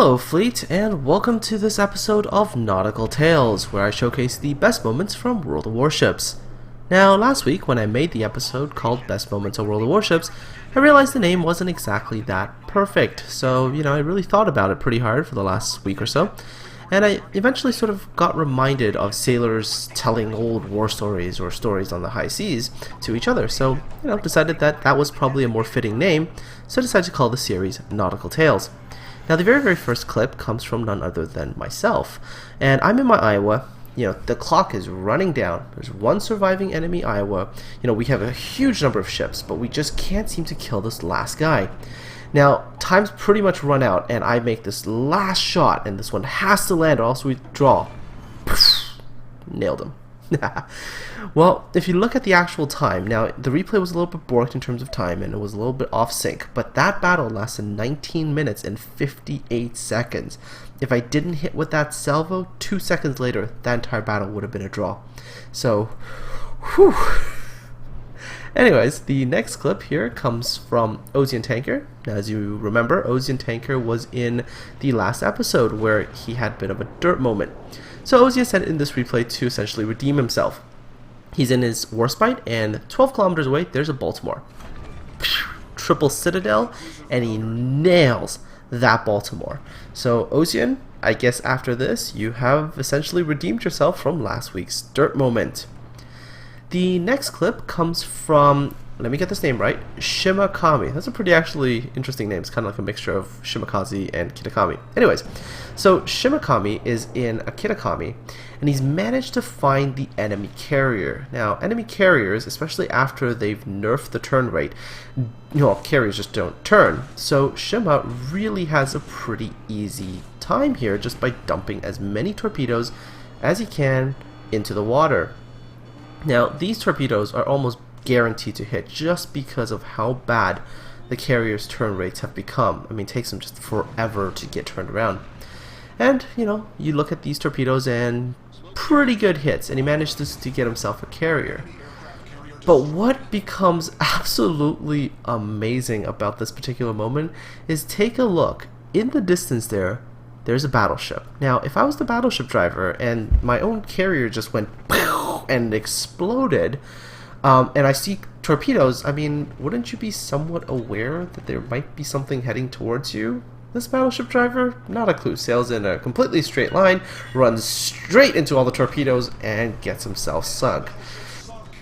Hello Fleet, and welcome to this episode of Nautical Tales, where I showcase the best moments from World of Warships. Now, last week when I made the episode called Best Moments of World of Warships, I realized the name wasn't exactly that perfect, so, I really thought about it pretty hard for the last week or so, and I eventually sort of got reminded of sailors telling old war stories or stories on the high seas to each other, so, decided that that was probably a more fitting name, so I decided to call the series Nautical Tales. Now, the very first clip comes from none other than myself, and I'm in my Iowa. The clock is running down. There's one surviving enemy Iowa. We have a huge number of ships, but we just can't seem to kill this last guy. Now, time's pretty much run out, and I make this last shot, and this one has to land or else we draw. Nailed him. Well, if you look at the actual time, now the replay was a little bit borked in terms of time and it was a little bit off sync, but that battle lasted 19 minutes and 58 seconds. If I didn't hit with that salvo, 2 seconds later, that entire battle would have been a draw. So, whew. Anyways, the next clip here comes from OseanTanker. Now, as you remember, OseanTanker was in the last episode where he had a bit of a derp moment. So Osean sent in this replay to essentially redeem himself. He's in his warspite, and 12 kilometers away, there's a Baltimore. Triple citadel, and he nails that Baltimore. So Osean, I guess after this, you have essentially redeemed yourself from last week's derp moment. The next clip comes from, let me get this name right, Shimakami. That's a pretty actually interesting name. It's kind of like a mixture of Shimakaze and Kitakami. Anyways, so Shimakami is in a Kitakami, and he's managed to find the enemy carrier. Now, enemy carriers, especially after they've nerfed the turn rate, carriers just don't turn. So Shima really has a pretty easy time here just by dumping as many torpedoes as he can into the water. Now, these torpedoes are almost guaranteed to hit just because of how bad the carrier's turn rates have become. I mean, it takes them just forever to get turned around. And, you look at these torpedoes and pretty good hits, and he managed to get himself a carrier. But what becomes absolutely amazing about this particular moment is take a look. In the distance there's a battleship. Now, if I was the battleship driver and my own carrier just went and exploded, and I see torpedoes, I mean, wouldn't you be somewhat aware that there might be something heading towards you? This battleship driver, not a clue, sails in a completely straight line, runs straight into all the torpedoes, and gets himself sunk.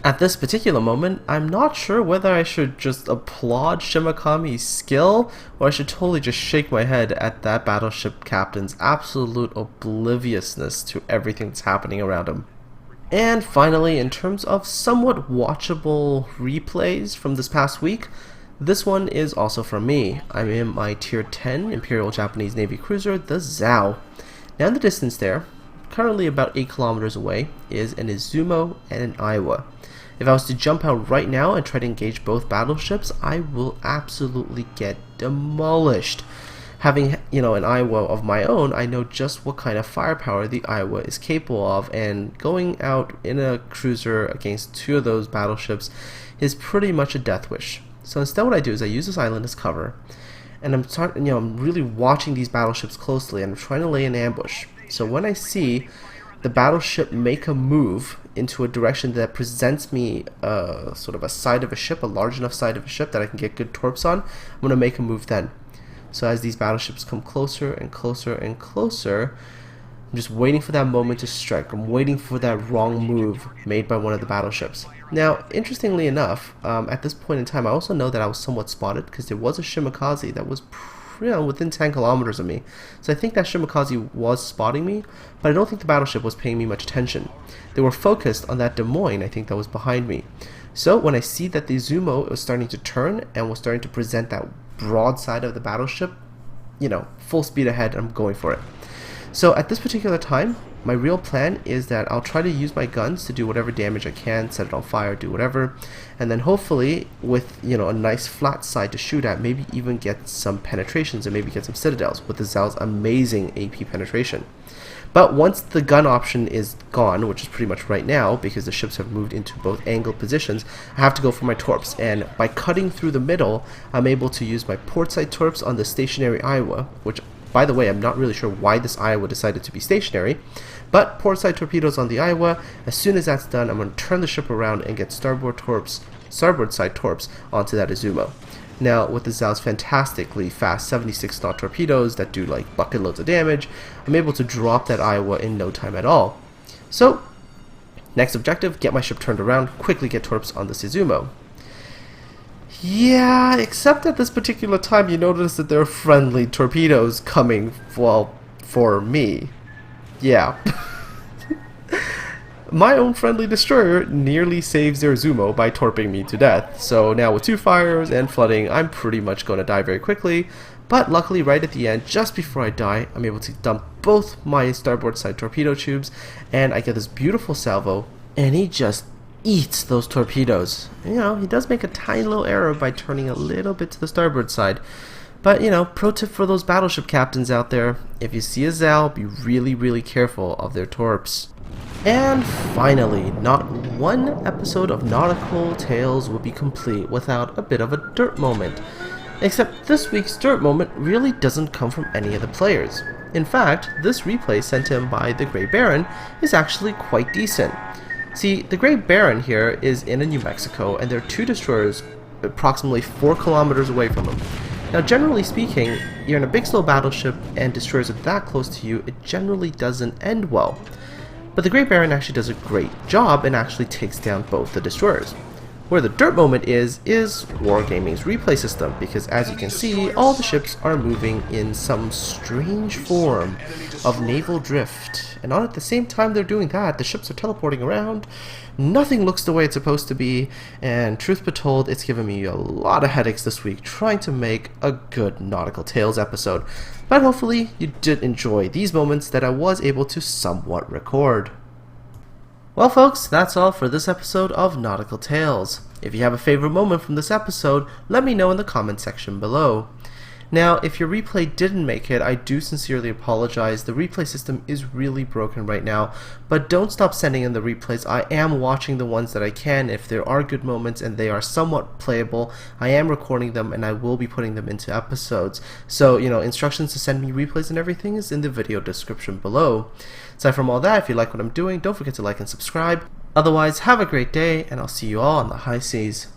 At this particular moment, I'm not sure whether I should just applaud Shimakami's skill, or I should totally just shake my head at that battleship captain's absolute obliviousness to everything that's happening around him. And finally, in terms of somewhat watchable replays from this past week, this one is also from me. I'm in my Tier 10 Imperial Japanese Navy cruiser, the Zao. Now in the distance there, currently about 8 kilometers away, is an Izumo and an Iowa. If I was to jump out right now and try to engage both battleships, I will absolutely get demolished. Having, an Iowa of my own, I know just what kind of firepower the Iowa is capable of, and going out in a cruiser against two of those battleships is pretty much a death wish. So instead what I do is I use this island as cover, and I'm really watching these battleships closely, and I'm trying to lay an ambush. So when I see the battleship make a move into a direction that presents me sort of a side of a ship, a large enough side of a ship that I can get good torps on, I'm going to make a move then. So as these battleships come closer and closer and closer, I'm just waiting for that moment to strike. I'm waiting for that wrong move made by one of the battleships. Now, interestingly enough, at this point in time, I also know that I was somewhat spotted because there was a Shimakaze that was within 10 kilometers of me. So I think that Shimakaze was spotting me, but I don't think the battleship was paying me much attention. They were focused on that Des Moines, I think, that was behind me. So when I see that the Izumo was starting to turn and was starting to present that broadside of the battleship, full speed ahead, I'm going for it. So at this particular time, my real plan is that I'll try to use my guns to do whatever damage I can, set it on fire, do whatever, and then hopefully with a nice flat side to shoot at, maybe even get some penetrations and maybe get some citadels with the Zao's amazing AP penetration. But once the gun option is gone, which is pretty much right now because the ships have moved into both angled positions, I have to go for my torps, and by cutting through the middle, I'm able to use my portside torps on the stationary Iowa, which By the way, I'm not really sure why this Iowa decided to be stationary, but port side torpedoes on the Iowa. As soon as that's done, I'm going to turn the ship around and get starboard side torps onto that Izumo. Now, with the Zao's fantastically fast 76 knot torpedoes that do like bucket loads of damage, I'm able to drop that Iowa in no time at all. So, next objective, get my ship turned around, quickly get torps on this Izumo. Yeah, except at this particular time you notice that there are friendly torpedoes coming, well, for me. Yeah. My own friendly destroyer nearly saves their Izumo by torping me to death. So now with 2 fires and flooding, I'm pretty much going to die very quickly. But luckily right at the end, just before I die, I'm able to dump both my starboard side torpedo tubes, and I get this beautiful salvo, and he just eats those torpedoes. You know, he does make a tiny little error by turning a little bit to the starboard side. But, you know, pro tip for those battleship captains out there, if you see a Zao, be really careful of their torps. And finally, not one episode of Nautical Tales would be complete without a bit of a derp moment. Except this week's derp moment really doesn't come from any of the players. In fact, this replay sent in by TheGrayBaron is actually quite decent. See, TheGrayBaron here is in New Mexico, and there are 2 destroyers approximately 4 kilometers away from him. Now, generally speaking, you're in a big slow battleship and destroyers are that close to you, it generally doesn't end well. But TheGrayBaron actually does a great job and actually takes down both the destroyers. Where the derp moment is Wargaming's replay system, because as you can see, all the ships are moving in some strange form of naval drift. And at the same time they're doing that, the ships are teleporting around, nothing looks the way it's supposed to be, and truth be told, it's given me a lot of headaches this week trying to make a good Nautical Tales episode. But hopefully you did enjoy these moments that I was able to somewhat record. Well folks, that's all for this episode of Nautical Tales. If you have a favorite moment from this episode, let me know in the comment section below. Now, if your replay didn't make it, I do sincerely apologize. The replay system is really broken right now, but don't stop sending in the replays. I am watching the ones that I can. If there are good moments and they are somewhat playable, I am recording them and I will be putting them into episodes. So, you know, instructions to send me replays and everything is in the video description below. Aside from all that, if you like what I'm doing, don't forget to like and subscribe. Otherwise, have a great day, and I'll see you all on the high seas.